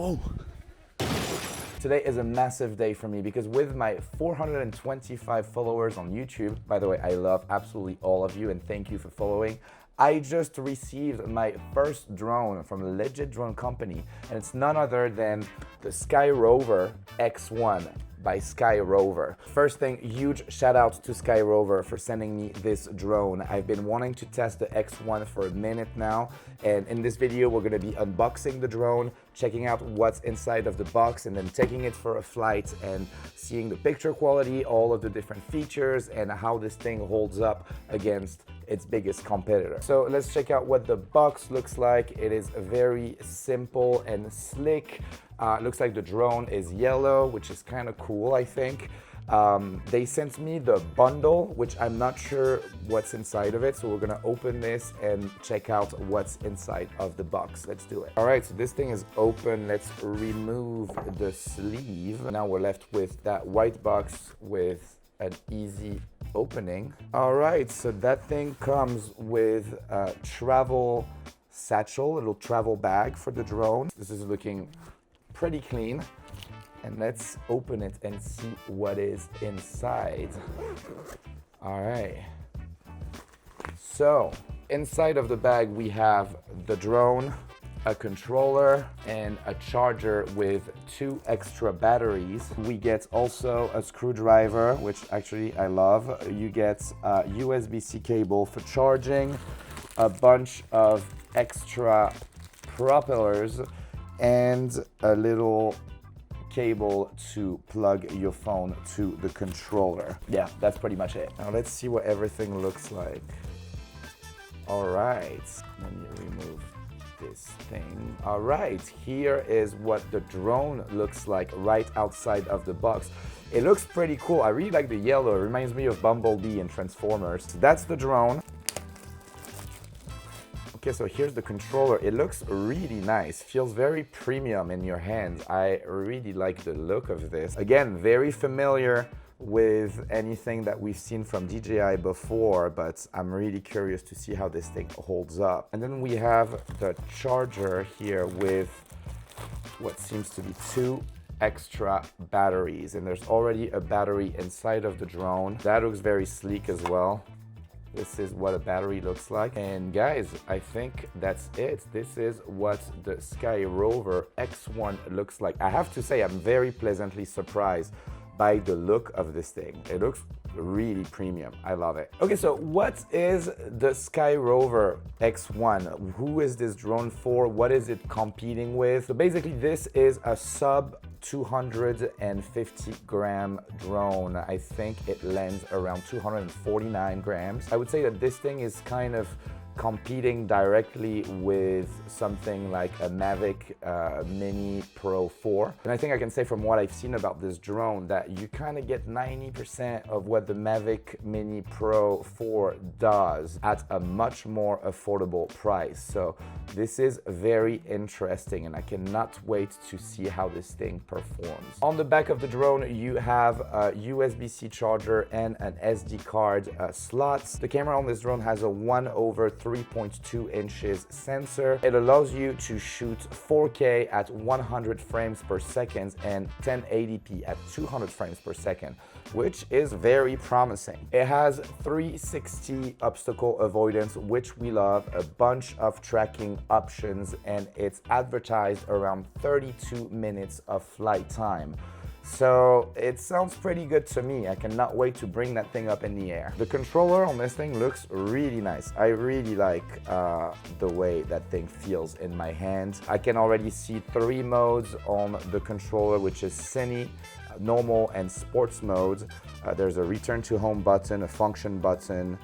Oh. Today is a massive day for me because with my 425 followers on YouTube, by the way, I love absolutely all of you and thank you for following. I just received my first drone from a legit drone company, and it's none other than the Skyrover X1 by Skyrover. First thing, huge shout out to Skyrover for sending me this drone. I've been wanting to test the X1 for a minute now, and in this video we're gonna be unboxing the drone, checking out what's inside of the box, and then taking it for a flight and seeing the picture quality, all of the different features, and how this thing holds up against its biggest competitor. So let's check out what the box looks like. It is very simple and slick. Looks like the drone is yellow, which is kind of cool, I think. They sent me the bundle, which I'm not sure what's inside of it. So we're gonna open this and check out what's inside of the box. Let's do it. All right, so this thing is open. Let's remove the sleeve. Now we're left with that white box with an easy opening. All right, so that thing comes with a travel satchel, a little travel bag for the drone. This is looking pretty clean. And let's open it and see what is inside. All right. So inside of the bag, we have the drone, a controller, and a charger with 2 extra batteries. We get also a screwdriver, which actually I love. You get a USB-C cable for charging, a bunch of extra propellers, and a little cable to plug your phone to the controller. Yeah, that's pretty much it. Now let's see what everything looks like. All right, let me remove this thing. All right, here is what the drone looks like right outside of the box. It looks pretty cool. I really like the yellow. It reminds me of Bumblebee and Transformers. That's the drone. Okay, so here's the controller. It looks really nice. Feels very premium in your hands. I really like the look of this. Again, very familiar with anything that we've seen from DJI before, but I'm really curious to see how this thing holds up. And then we have the charger here with what seems to be 2 extra batteries. And there's already a battery inside of the drone. That looks very sleek as well. This is what a battery looks like. And guys, I think that's it. This is what the Skyrover X1 looks like. I have to say, I'm very pleasantly surprised by the look of this thing. It looks really premium. I love it. Okay, so what is the Skyrover X1? Who is this drone for? What is it competing with? So basically, this is a sub 250 gram drone. I think it lands around 249 grams. I would say that this thing is kind of competing directly with something like a Mavic Mini Pro 4. And I think I can say from what I've seen about this drone that you kind of get 90% of what the Mavic Mini Pro 4 does at a much more affordable price. So this is very interesting and I cannot wait to see how this thing performs. On the back of the drone, you have a USB-C charger and an SD card slots. The camera on this drone has a 1/3.2 inches sensor. It allows you to shoot 4K at 100 frames per second and 1080p at 200 frames per second, which is very promising. It has 360 obstacle avoidance, which we love, a bunch of tracking options, and it's advertised around 32 minutes of flight time. So it sounds pretty good to me. I cannot wait to bring that thing up in the air. The controller on this thing looks really nice. I really like the way that thing feels in my hand. I can already see 3 modes on the controller, which is Cine, normal, and sports mode. There's a return to home button, a function button,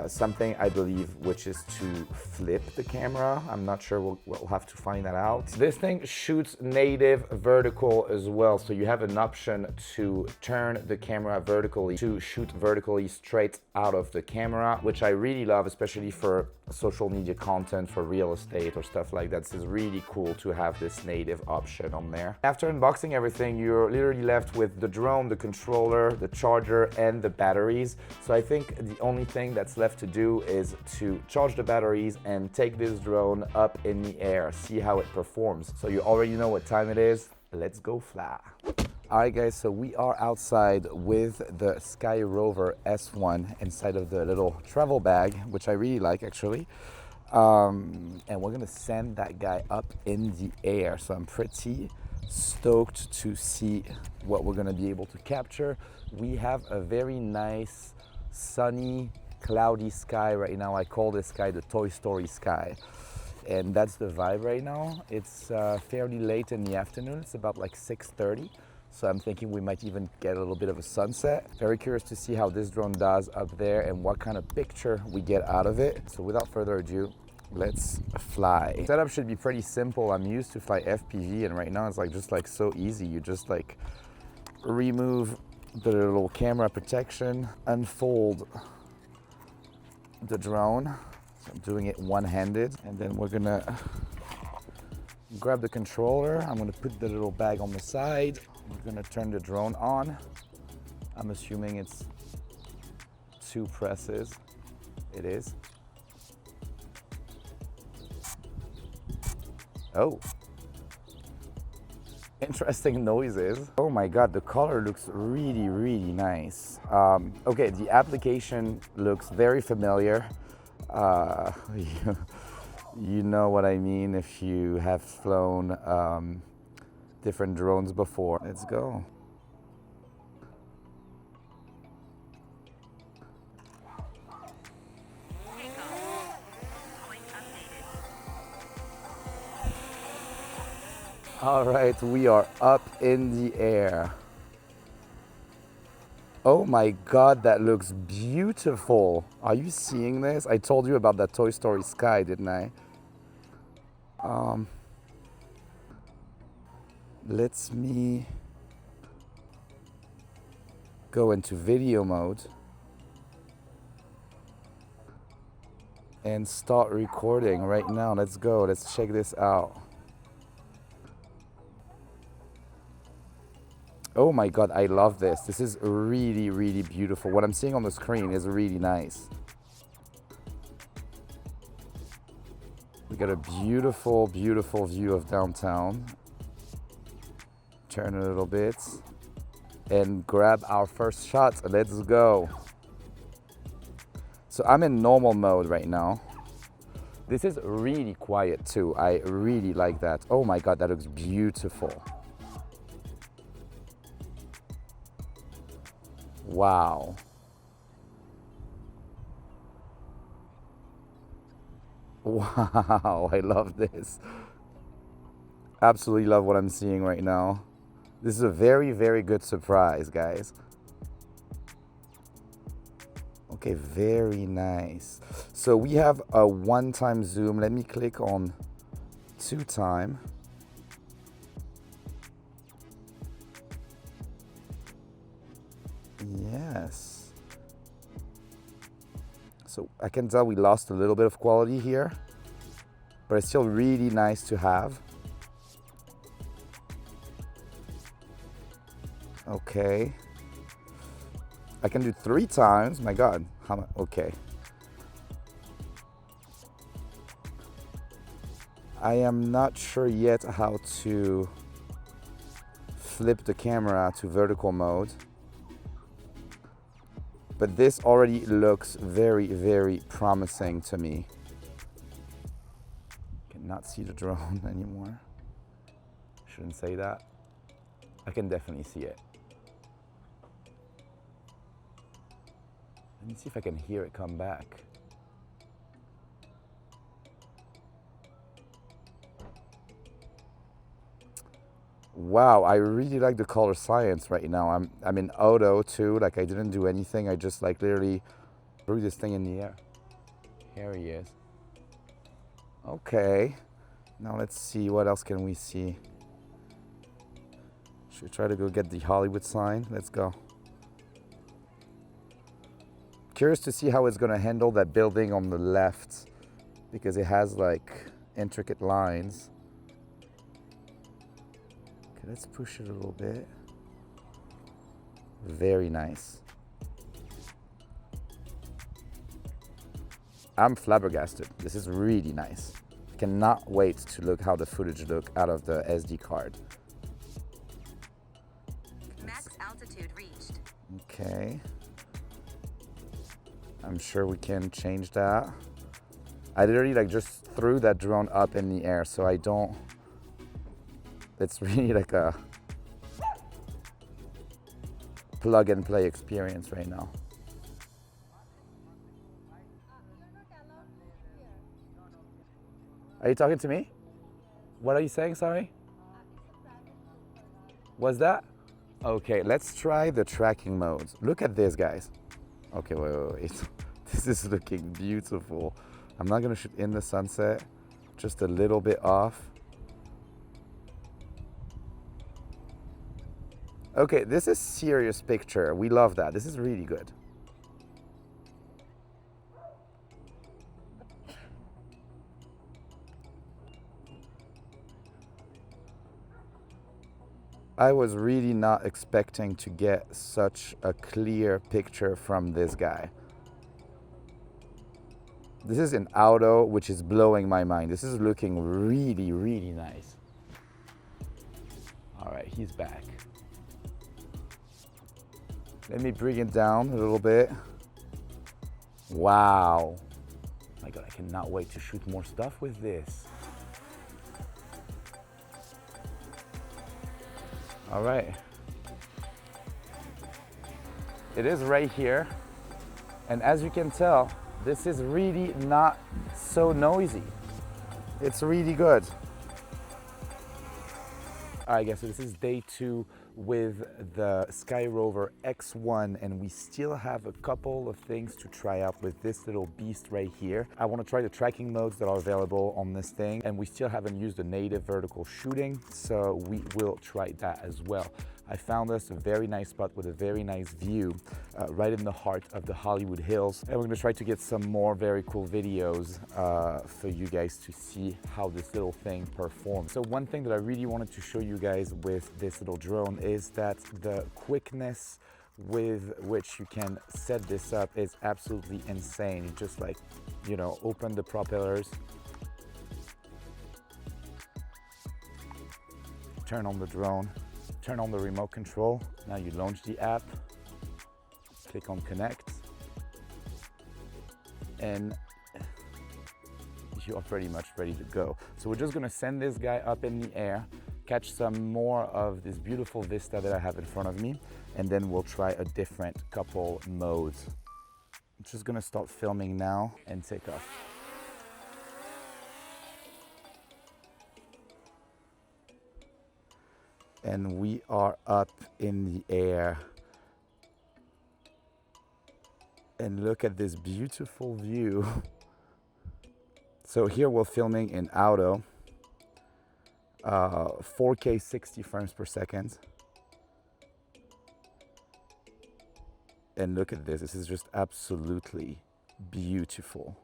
something I believe which is to flip the camera. I'm not sure, we'll have to find that out. This thing shoots native vertical as well, so you have an option to turn the camera vertically, to shoot vertically straight out of the camera, which I really love, especially for social media content, for real estate or stuff like that. This is really cool to have this native option on there. After unboxing everything, you're literally left with the drone, the controller, the charger, and the batteries. So I think the only thing that's that's left to do is to charge the batteries and take this drone up in the air, see how it performs. So you already know what time it is. Let's go fly. All right, guys, so we are outside with the Skyrover S1 inside of the little travel bag, which I really like, actually. And we're gonna send that guy up in the air. So I'm pretty stoked to see what we're gonna be able to capture. We have a very nice, sunny, cloudy sky right now. I call this sky the Toy Story sky. And that's the vibe right now. It's fairly late in the afternoon. It's about like 6:30. So I'm thinking we might even get a little bit of a sunset. Very curious to see how this drone does up there and what kind of picture we get out of it. So without further ado, let's fly. Setup should be pretty simple. I'm used to fly FPV, and right now it's like just like so easy. You just like remove the little camera protection, unfold the drone. So I'm doing it one-handed, and then we're gonna grab the controller. I'm gonna put the little bag on the side. We're gonna turn the drone on. I'm assuming it's 2 presses. It is. Oh. Interesting noises. Oh my God, the color looks really, really nice. Okay, the application looks very familiar. You know what I mean if you have flown different drones before. Let's go. All right, we are up in the air. Oh my God, that looks beautiful. Are you seeing this? I told you about that Toy Story sky, didn't I? Let me go into video mode and start recording right now. Let's go. Let's check this out. Oh my God, I love this. This is really, really beautiful. What I'm seeing on the screen is really nice. We got a beautiful, beautiful view of downtown. Turn a little bit and grab our first shot. Let's go. So I'm in normal mode right now. This is really quiet too. I really like that. Oh my God, that looks beautiful. Wow. Wow, I love this. Absolutely love what I'm seeing right now. This is a very, very good surprise, guys. Okay, very nice. So we have a 1-time zoom. Let me click on 2-time. Yes. So I can tell we lost a little bit of quality here, but it's still really nice to have. Okay. I can do 3 times. My God. Okay. I am not sure yet how to flip the camera to vertical mode, but this already looks very, very promising to me. Cannot see the drone anymore. Shouldn't say that. I can definitely see it. Let me see if I can hear it come back. Wow, I really like the color science right now. I'm in auto too, like I didn't do anything. I just like literally threw this thing in the air. Here he is. Okay, now let's see, what else can we see? Should we try to go get the Hollywood sign? Let's go. Curious to see how it's gonna handle that building on the left, because it has like intricate lines. Okay, let's push it a little bit. Very nice. I'm flabbergasted. This is really nice. Cannot wait to look how the footage look out of the SD card. Max altitude reached. Okay. I'm sure we can change that. I literally like just threw that drone up in the air, so I don't, it's really like a plug and play experience right now. Are you talking to me? What are you saying, sorry? What's that? Okay, let's try the tracking modes. Look at this, guys. Okay, wait. This is looking beautiful. I'm not gonna shoot in the sunset, just a little bit off. Okay, this is serious picture. We love that. This is really good. I was really not expecting to get such a clear picture from this guy. This is an auto, which is blowing my mind. This is looking really, really nice. All right, he's back. Let me bring it down a little bit. Wow. My God, I cannot wait to shoot more stuff with this. All right. It is right here. And as you can tell, this is really not so noisy. It's really good. All right, guys, so this is day 2 with the Skyrover X1, and we still have a couple of things to try out with this little beast right here. I want to try the tracking modes that are available on this thing, and we still haven't used the native vertical shooting, so we will try that as well. I found us a very nice spot with a very nice view right in the heart of the Hollywood Hills. And we're gonna try to get some more very cool videos for you guys to see how this little thing performs. So one thing that I really wanted to show you guys with this little drone is that the quickness with which you can set this up is absolutely insane. You just like, you know, open the propellers, turn on the drone, turn on the remote control. Now you launch the app, click on connect, and you are pretty much ready to go. So we're just gonna send this guy up in the air, catch some more of this beautiful vista that I have in front of me, and then we'll try a different couple modes. I'm just gonna start filming now and take off. And we are up in the air. And look at this beautiful view. So here we're filming in auto, 4K 60 frames per second. And look at this, this is just absolutely beautiful.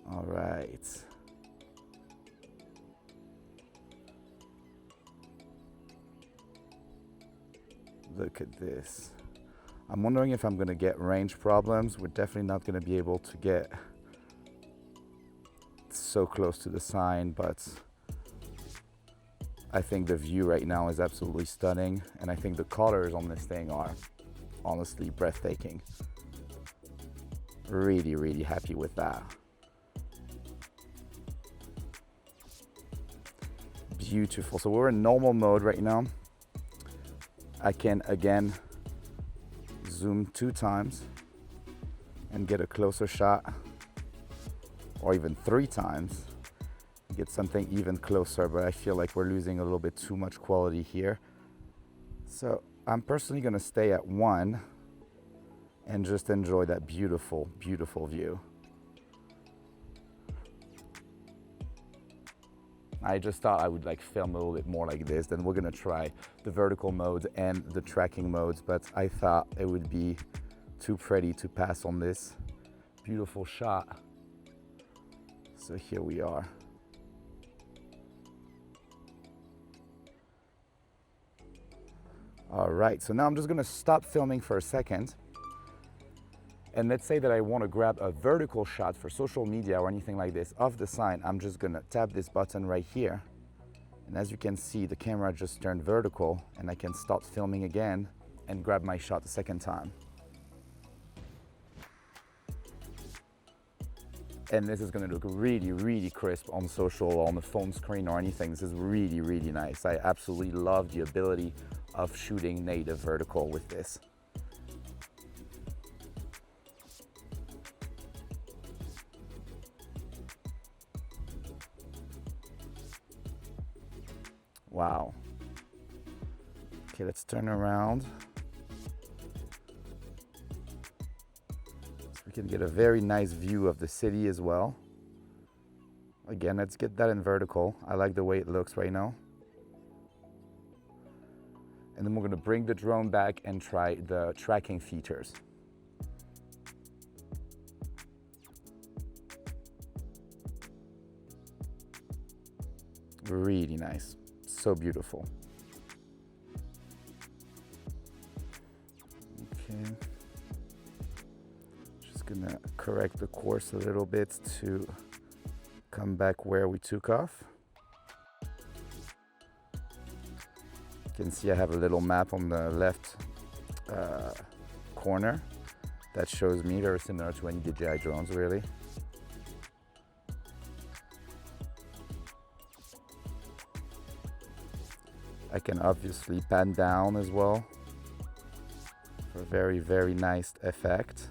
All right. Look at this. I'm wondering if I'm gonna get range problems. We're definitely not gonna be able to get so close to the sign, but I think the view right now is absolutely stunning, and I think the colors on this thing are honestly breathtaking. Really, really happy with that. Beautiful. So we're in normal mode right now. I can again zoom 2 times and get a closer shot, or even 3 times, get something even closer, but I feel like we're losing a little bit too much quality here. So I'm personally gonna stay at 1 and just enjoy that beautiful, beautiful view. I just thought I would like film a little bit more like this. Then we're gonna try the vertical modes and the tracking modes, but I thought it would be too pretty to pass on this beautiful shot. So here we are. All right, so now I'm just gonna stop filming for a second And let's say that I want to grab a vertical shot for social media or anything like this of the sign. I'm just gonna tap this button right here. And as you can see, the camera just turned vertical and I can start filming again and grab my shot a second time. And this is gonna look really, really crisp on social or on the phone screen or anything. This is really, really nice. I absolutely love the ability of shooting native vertical with this. Wow. Okay, let's turn around. So we can get a very nice view of the city as well. Again, let's get that in vertical. I like the way it looks right now. And then we're gonna bring the drone back and try the tracking features. Really nice, so beautiful. Okay, just gonna correct the course a little bit to come back where we took off. You can see I have a little map on the left corner that shows me, very similar to any DJI drones really. I can obviously pan down as well for a very, very nice effect.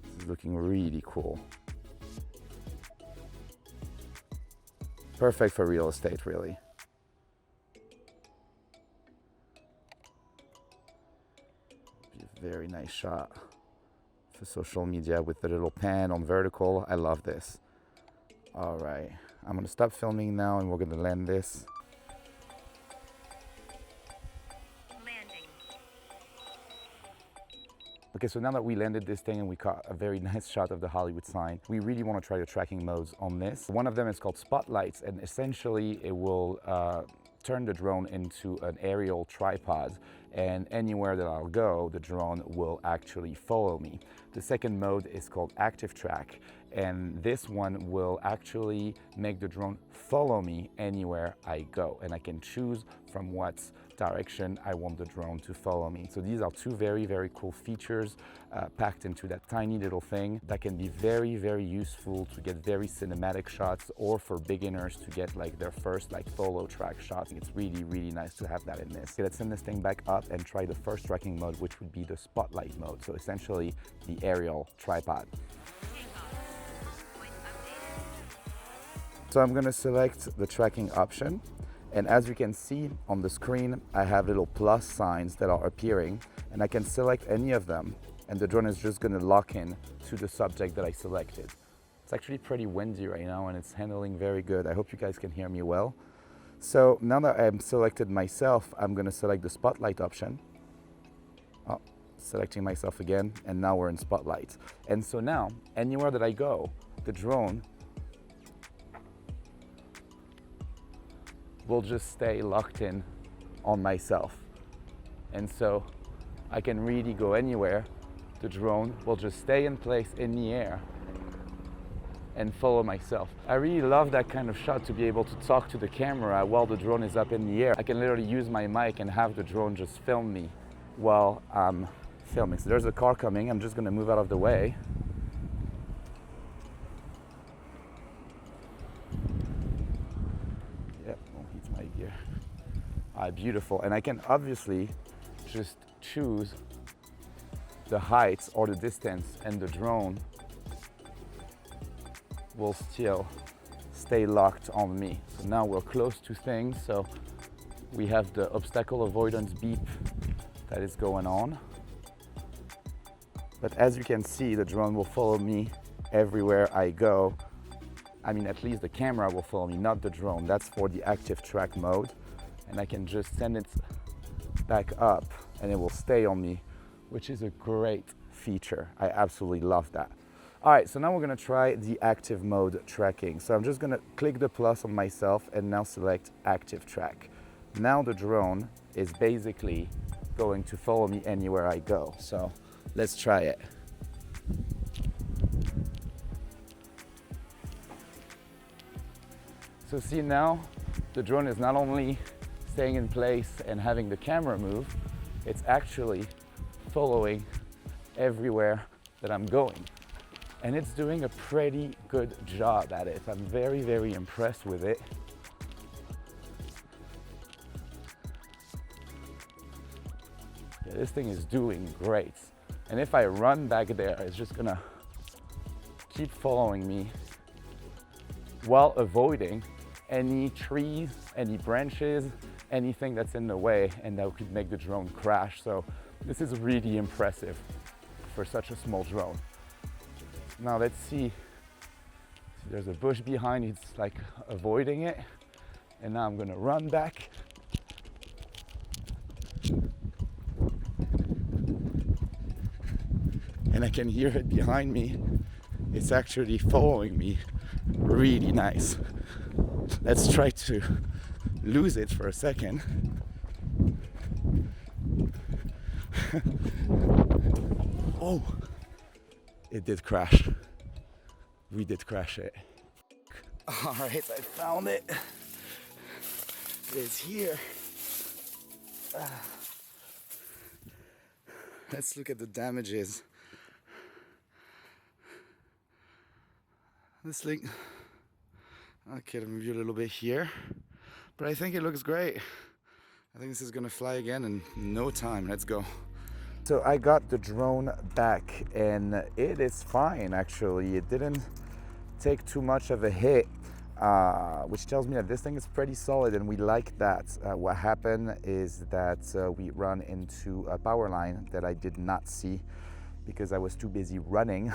This is looking really cool. Perfect for real estate, really. Very nice shot for social media with the little pan on vertical. I love this. All right, I'm gonna stop filming now and we're gonna land this. Okay, so now that we landed this thing and we caught a very nice shot of the Hollywood sign, we really want to try the tracking modes on this. One of them is called spotlights, and essentially it will turn the drone into an aerial tripod, and anywhere that I'll go, the drone will actually follow me. The second mode is called active track, and this one will actually make the drone follow me anywhere I go, and I can choose from what direction I want the drone to follow me. So these are two very, very cool features packed into that tiny little thing that can be very, very useful to get very cinematic shots, or for beginners to get like their first like follow track shots. It's really, really nice to have that in this. Okay, let's send this thing back up and try the first tracking mode, which would be the spotlight mode. So essentially the aerial tripod. So I'm gonna select the tracking option. And as you can see on the screen, I have little plus signs that are appearing, and I can select any of them, and the drone is just gonna lock in to the subject that I selected. It's actually pretty windy right now and it's handling very good. I hope you guys can hear me well. So now that I'm selected myself, I'm gonna select the spotlight option. Oh, selecting myself again, and now we're in spotlight. And so now, anywhere that I go, the drone will just stay locked in on myself. And so I can really go anywhere. The drone will just stay in place in the air and follow myself. I really love that kind of shot, to be able to talk to the camera while the drone is up in the air. I can literally use my mic and have the drone just film me while I'm filming. So there's a car coming. I'm just gonna move out of the way. Beautiful, and I can obviously just choose the height or the distance, and the drone will still stay locked on me. So now we're close to things, so we have the obstacle avoidance beep that is going on. But as you can see, the drone will follow me everywhere I go. I mean, at least the camera will follow me, not the drone. That's for the active track mode. And I can just send it back up and it will stay on me, which is a great feature. I absolutely love that. All right, so now we're gonna try the active mode tracking. So I'm just gonna click the plus on myself and now select active track. Now the drone is basically going to follow me anywhere I go. So let's try it. So see, now the drone is not only staying in place and having the camera move, it's actually following everywhere that I'm going. And it's doing a pretty good job at it. I'm very, very impressed with it. Yeah, this thing is doing great. And if I run back there, it's just gonna keep following me while avoiding any trees, any branches, anything that's in the way and that could make the drone crash. So this is really impressive for such a small drone. Now let's see, there's a bush behind, it's like avoiding it. And now I'm gonna run back. And I can hear it behind me. It's actually following me really nice. Let's try to lose it for a second. Oh, it did crash. We did crash it. All right, I found it. It's here. Let's look at the damages. This thing, okay, let me view a little bit here, but I think it looks great. I think this is gonna fly again in no time. Let's go. So I got the drone back and it is fine actually. It didn't take too much of a hit, which tells me that this thing is pretty solid and we like that. What happened is that we run into a power line that I did not see because I was too busy running.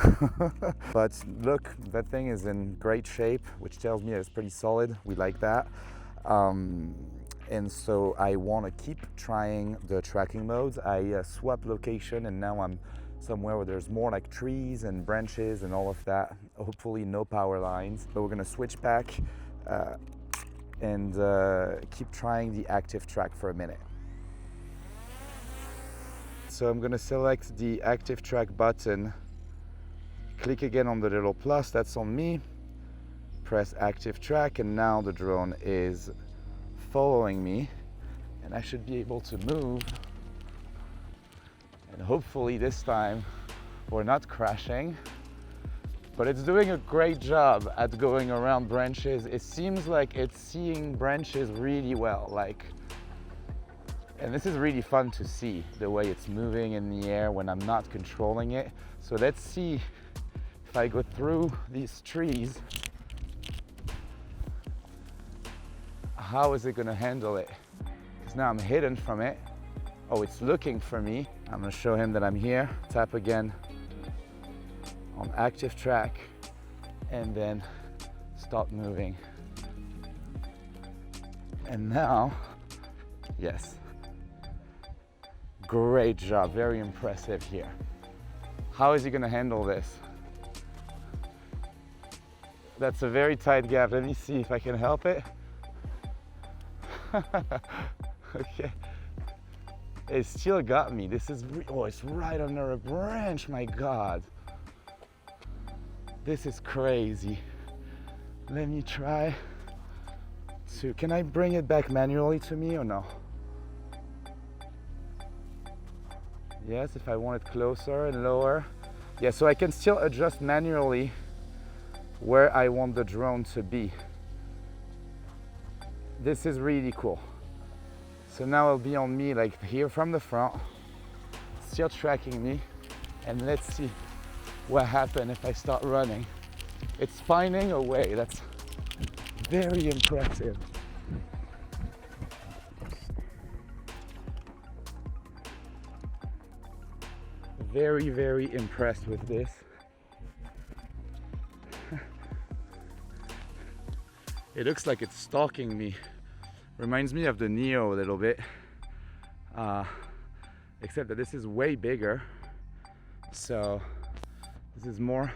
But look, that thing is in great shape, which tells me that it's pretty solid. We like that. And so I want to keep trying the tracking modes. I swapped location and now I'm somewhere where there's more like trees and branches and all of that. Hopefully no power lines, but we're gonna switch back and keep trying the active track for a minute. So I'm gonna select the active track button, click again on the little plus, that's on me, press active track, and now the drone is following me and I should be able to move, and hopefully this time we're not crashing. But it's doing a great job at going around branches. It seems like it's seeing branches really well, and this is really fun to see, the way it's moving in the air when I'm not controlling it. So let's see if I go through these trees, how is it gonna handle it? Because now I'm hidden from it. Oh, it's looking for me. I'm gonna show him that I'm here. Tap again on active track and then stop moving. And now, yes. Great job, very impressive here. How is he gonna handle this? That's a very tight gap. Let me see if I can help it. Okay. It still got me. This is, oh, it's right under a branch, my God. This is crazy. Let me try to, can I bring it back manually to me or no? Yes, if I want it closer and lower. Yeah, so I can still adjust manually where I want the drone to be. This is really cool. So now it'll be on me like here from the front, still tracking me. And let's see what happens if I start running. It's finding a way. That's very impressive. Very, very impressed with this. It looks like it's stalking me. Reminds me of the Neo a little bit, except that this is way bigger. So this is more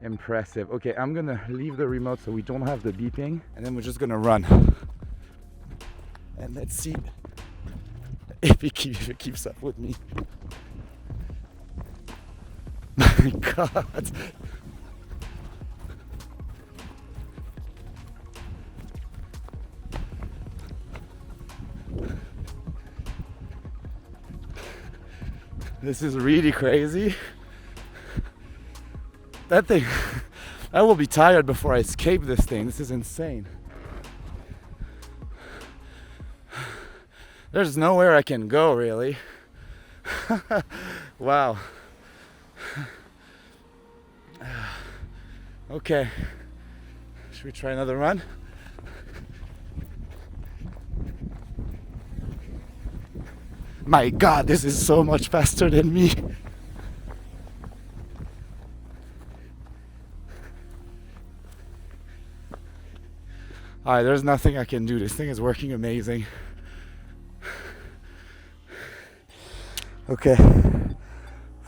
impressive. Okay, I'm gonna leave the remote so we don't have the beeping, and then we're just gonna run. And let's see if it keeps up with me. My God. This is really crazy. That thing, I will be tired before I escape this thing. This is insane. There's nowhere I can go, really. Wow. Okay. Should we try another run? My God, this is so much faster than me. Alright, there's nothing I can do. This thing is working amazing. Okay,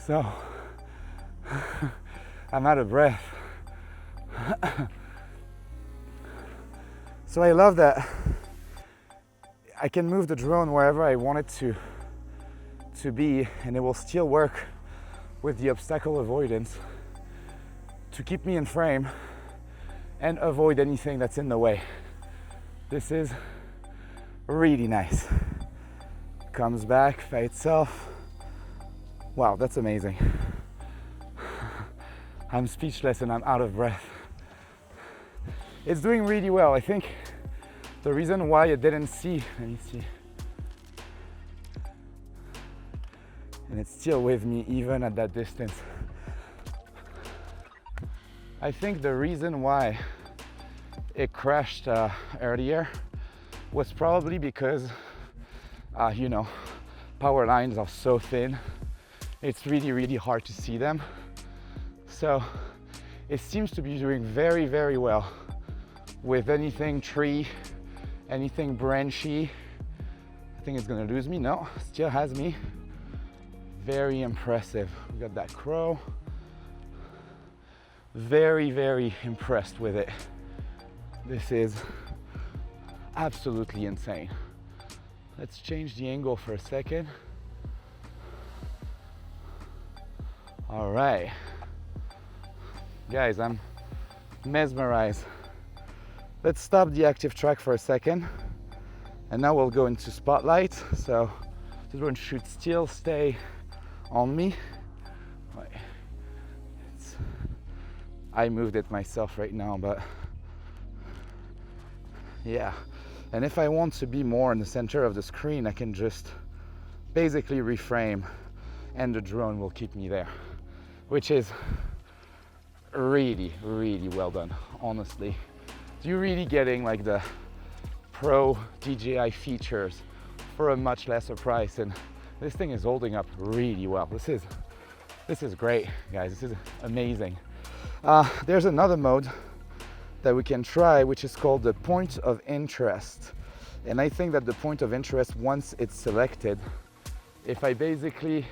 so I'm out of breath. So I love that I can move the drone wherever I want it to be, and it will still work with the obstacle avoidance to keep me in frame and avoid anything that's in the way. This is really nice. Comes back by itself. Wow, that's amazing. I'm speechless and I'm out of breath. It's doing really well. I think the reason why I didn't see, let me see, and it's still with me even at that distance. I think the reason why it crashed earlier was probably because, you know, power lines are so thin. It's really, really hard to see them. So it seems to be doing very, very well with anything tree, anything branchy. I think it's gonna lose me. No, still has me. Very impressive. We got that crow. Very, very impressed with it. This is absolutely insane. Let's change the angle for a second. All right. Guys, I'm mesmerized. Let's stop the active track for a second. And now we'll go into spotlight. So the drone should still stay on me. Right. I moved it myself right now, but yeah. And if I want to be more in the center of the screen, I can just basically reframe and the drone will keep me there, which is really, really well done, honestly. You're really getting like the pro DJI features for a much lesser price, and this thing is holding up really well. This is great, guys. This is amazing. There's another mode that we can try, which is called the point of interest. And I think that the point of interest, once it's selected, if I basically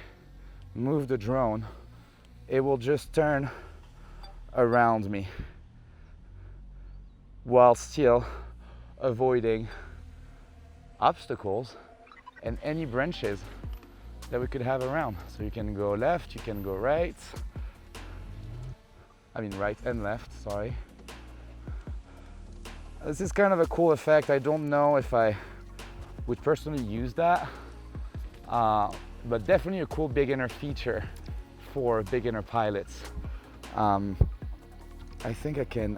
move the drone, it will just turn around me while still avoiding obstacles and any branches that we could have around. So you can go left, you can go right. I mean right and left, sorry. This is kind of a cool effect. I don't know if I would personally use that, but definitely a cool beginner feature for beginner pilots. I think I can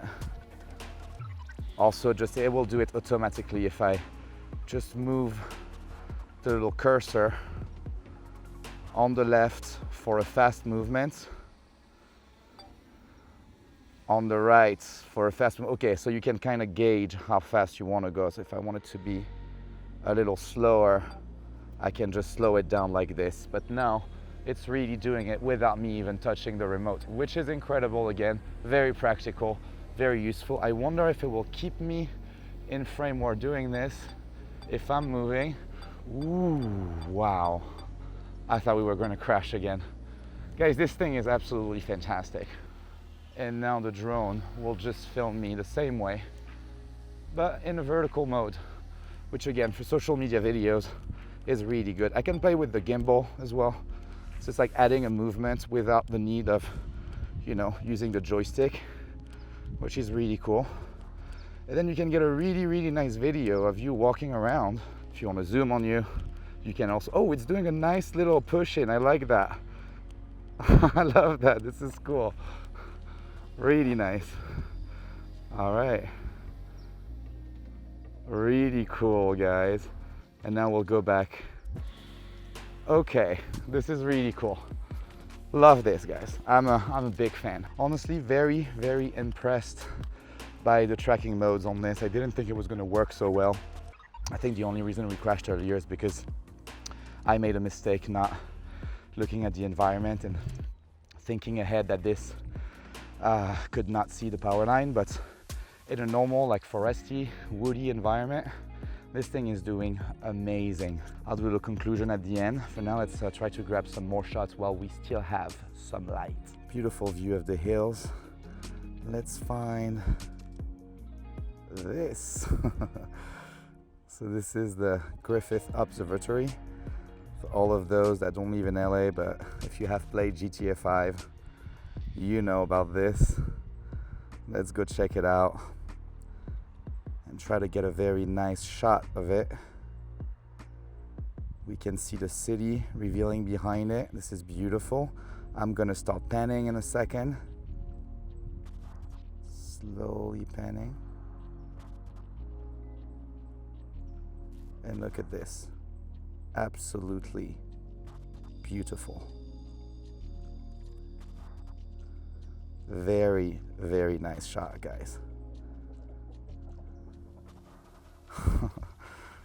also just, it will do it automatically if I just move the little cursor on the left for a fast movement, on the right for a fast movement. Okay, so you can kind of gauge how fast you want to go. So if I want it to be a little slower, I can just slow it down like this. But now it's really doing it without me even touching the remote, which is incredible. Again, very practical, very useful. I wonder if it will keep me in frame while doing this if I'm moving. Ooh, wow. I thought we were going to crash again. Guys, this thing is absolutely fantastic. And now the drone will just film me the same way, but in a vertical mode, which again, for social media videos is really good. I can play with the gimbal as well. So it's like adding a movement without the need of, you know, using the joystick, which is really cool. And then you can get a really, really nice video of you walking around. If you want to zoom on you, You can also, oh, it's doing a nice little push in. I like that. I love that. This is cool. Really nice. All right. Really cool, guys. And now we'll go back. Okay, this is really cool. Love this, guys. I'm a big fan. Honestly, very, very impressed by the tracking modes on this. I didn't think it was gonna work so well. I think the only reason we crashed earlier is because I made a mistake not looking at the environment and thinking ahead that this could not see the power line, but in a normal, like foresty, woody environment, this thing is doing amazing. I'll do the conclusion at the end. For now, let's try to grab some more shots while we still have some light. Beautiful view of the hills. Let's find this. So this is the Griffith Observatory. For all of those that don't live in LA, but if you have played GTA 5, you know about this. Let's go check it out and try to get a very nice shot of it. We can see the city revealing behind it. This is beautiful. I'm gonna start panning in a second. Slowly panning. And look at this. Absolutely beautiful. Very, very nice shot, guys.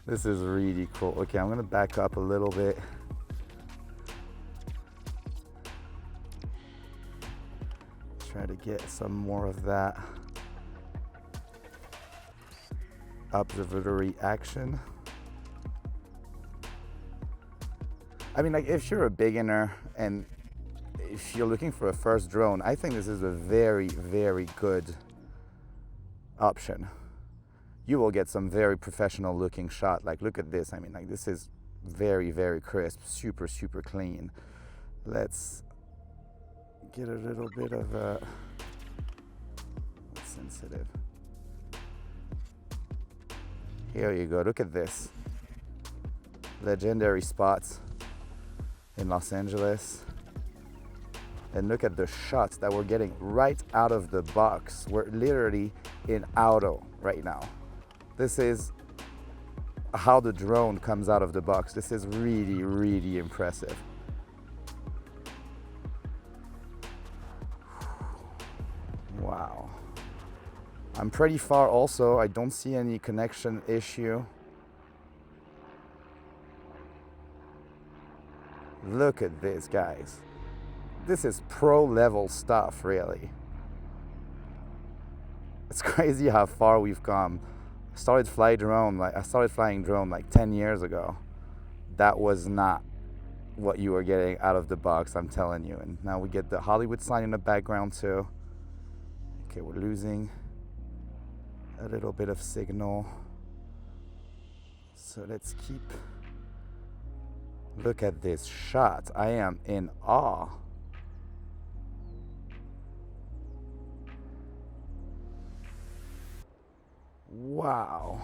This is really cool. Okay, I'm gonna back up a little bit. Try to get some more of that observatory action. I mean, like, if you're a beginner and if you're looking for a first drone, I think this is a very, very good option. You will get some very professional looking shot. Like, look at this. I mean, like, this is very, very crisp, super, super clean. Let's get a little bit of sensitive. Here you go. Look at this. Legendary spots in Los Angeles. And look at the shots that we're getting right out of the box. We're literally in auto right now. This is how the drone comes out of the box. This is really, really impressive. Wow. I'm pretty far also. I don't see any connection issue. Look at this, guys. This is pro level stuff, really. It's crazy how far we've come. I started flying drone like 10 years ago. That was not what you were getting out of the box, I'm telling you. And now we get the Hollywood sign in the background too. Okay, we're losing a little bit of signal. So let's keep. Look at this shot. I am in awe. Wow.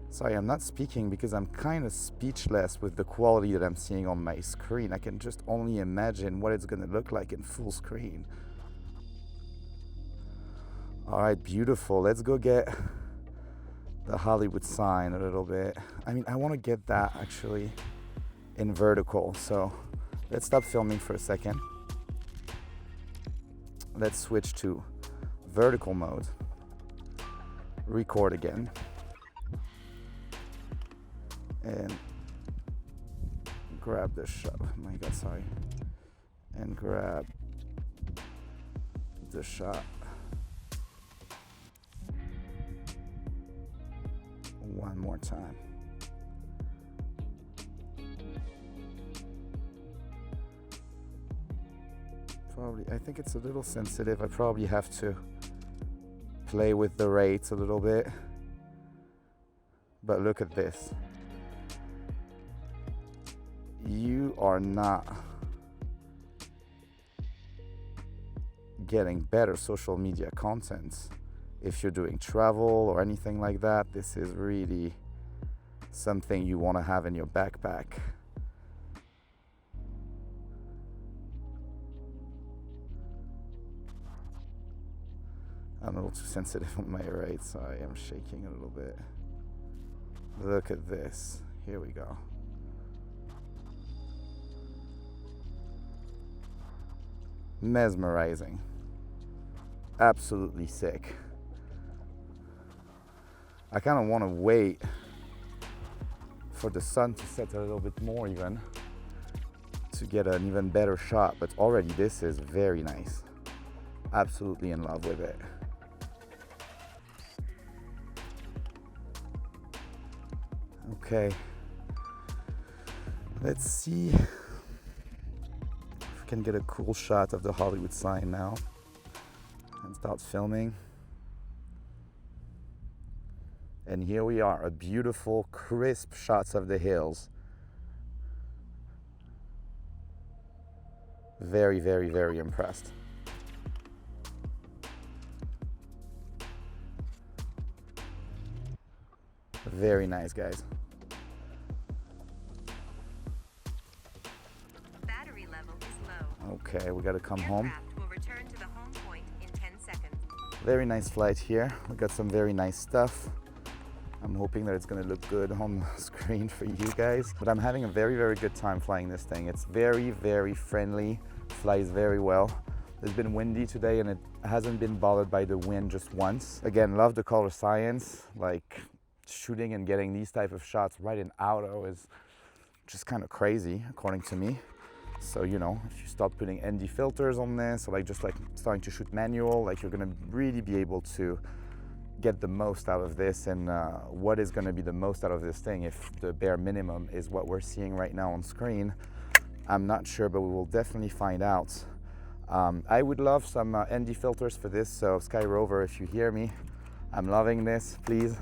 Sorry, I'm not speaking because I'm kind of speechless with the quality that I'm seeing on my screen. I can just only imagine what it's going to look like in full screen. All right, beautiful. Let's go get the Hollywood sign a little bit. I mean, I want to get that actually in vertical. So let's stop filming for a second. Let's switch to vertical mode. Record again. And grab the shot. Oh my God, sorry. And grab the shot. One more time. I think it's a little sensitive. I probably have to play with the rates a little bit. But look at this. You are not getting better social media content. If you're doing travel or anything like that, this is really something you want to have in your backpack. I'm a little too sensitive on my right, so I am shaking a little bit. Look at this. Here we go. Mesmerizing. Absolutely sick. I kind of want to wait for the sun to set a little bit more even to get an even better shot, but already this is very nice. Absolutely in love with it. Okay, let's see if we can get a cool shot of the Hollywood sign now and start filming. And here we are, a beautiful, crisp shots of the hills. Very, very, very impressed. Very nice, guys. Battery level is low. Okay, we gotta come home. Aircraft will return to the home point in 10 seconds. Very nice flight here. We got some very nice stuff. I'm hoping that it's gonna look good on the screen for you guys. But I'm having a very, very good time flying this thing. It's very, very friendly, flies very well. It's been windy today and it hasn't been bothered by the wind just once. Again, love the color science. Like shooting and getting these type of shots right in auto is just kind of crazy, according to me. So, you know, if you start putting ND filters on this, or just starting to shoot manual, like you're gonna really be able to get the most out of this. And what is gonna be the most out of this thing if the bare minimum is what we're seeing right now on screen? I'm not sure, but we will definitely find out. I would love some ND filters for this, so Skyrover, if you hear me, I'm loving this. Please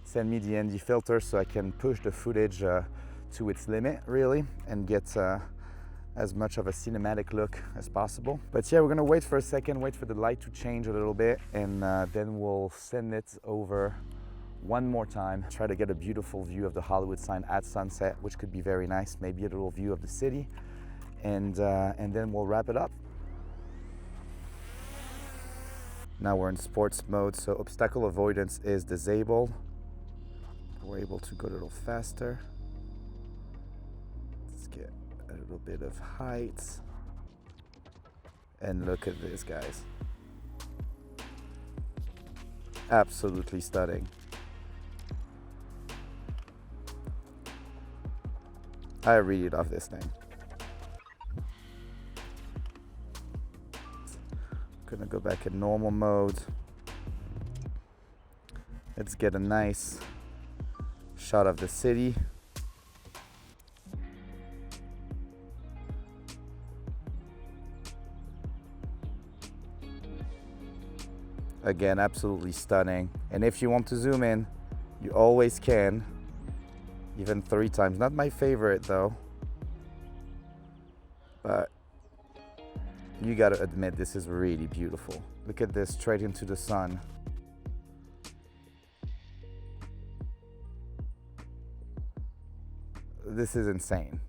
send me the ND filter so I can push the footage to its limit, really, and get as much of a cinematic look as possible. But yeah, we're gonna wait for a second, wait for the light to change a little bit, and then we'll send it over one more time. Try to get a beautiful view of the Hollywood sign at sunset, which could be very nice. Maybe a little view of the city, and then we'll wrap it up. Now we're in sports mode, so obstacle avoidance is disabled. We're able to go a little faster. Let's get a little bit of height. And look at this, guys. Absolutely stunning. I really love this thing. Gonna go back in normal mode. Let's get a nice shot of the city. Again, absolutely stunning. And if you want to zoom in, you always can, even 3 times. Not my favorite though, but you gotta admit this is really beautiful. Look at this, straight into the sun. This is insane.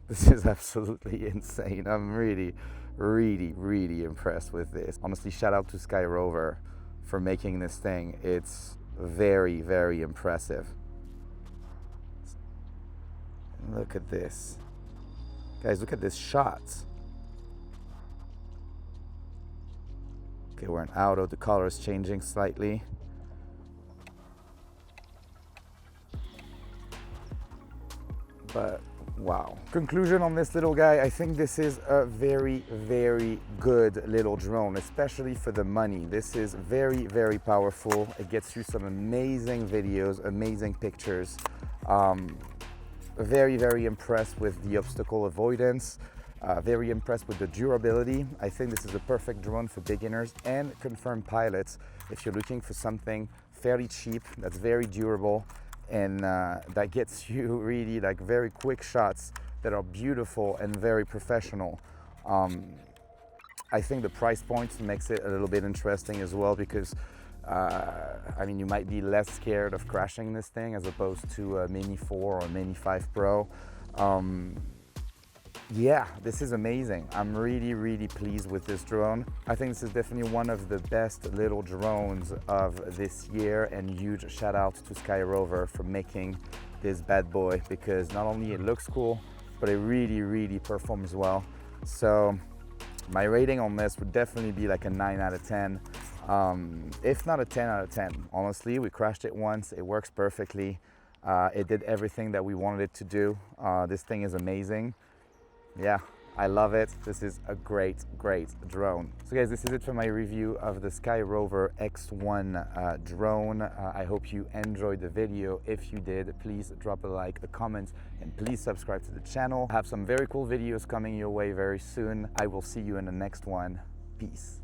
This is absolutely insane. I'm really, really, really impressed with this. Honestly, shout out to Skyrover for making this thing. It's very, very impressive. Look at this. Guys, look at this shot. Okay, we're in auto. The color is changing slightly. But wow. Conclusion on this little guy, I think this is a very, very good little drone, especially for the money. This is very, very powerful. It gets you some amazing videos, amazing pictures. Very, very impressed with the obstacle avoidance. Very impressed with the durability. I think this is a perfect drone for beginners and confirmed pilots if you're looking for something fairly cheap, that's very durable, and that gets you really like very quick shots that are beautiful and very professional. I think the price point makes it a little bit interesting as well, because I mean, you might be less scared of crashing this thing as opposed to a Mini 4 or Mini 5 Pro. Yeah, this is amazing. I'm really pleased with this drone. I think this is definitely one of the best little drones of this year, and huge shout out to Skyrover for making this bad boy, because not only it looks cool, but it really performs well. So my rating on this would definitely be like a 9 out of 10, if not a 10 out of 10. Honestly, we crashed it once, it works perfectly. It did everything that we wanted it to do. This thing is amazing. Yeah, I love it. This is a great drone. So guys, this is it for my review of the Skyrover X1 drone. I hope you enjoyed the video. If you did, please drop a like, a comment, and please subscribe to the channel. I have some very cool videos coming your way very soon. I will see you in the next one. Peace.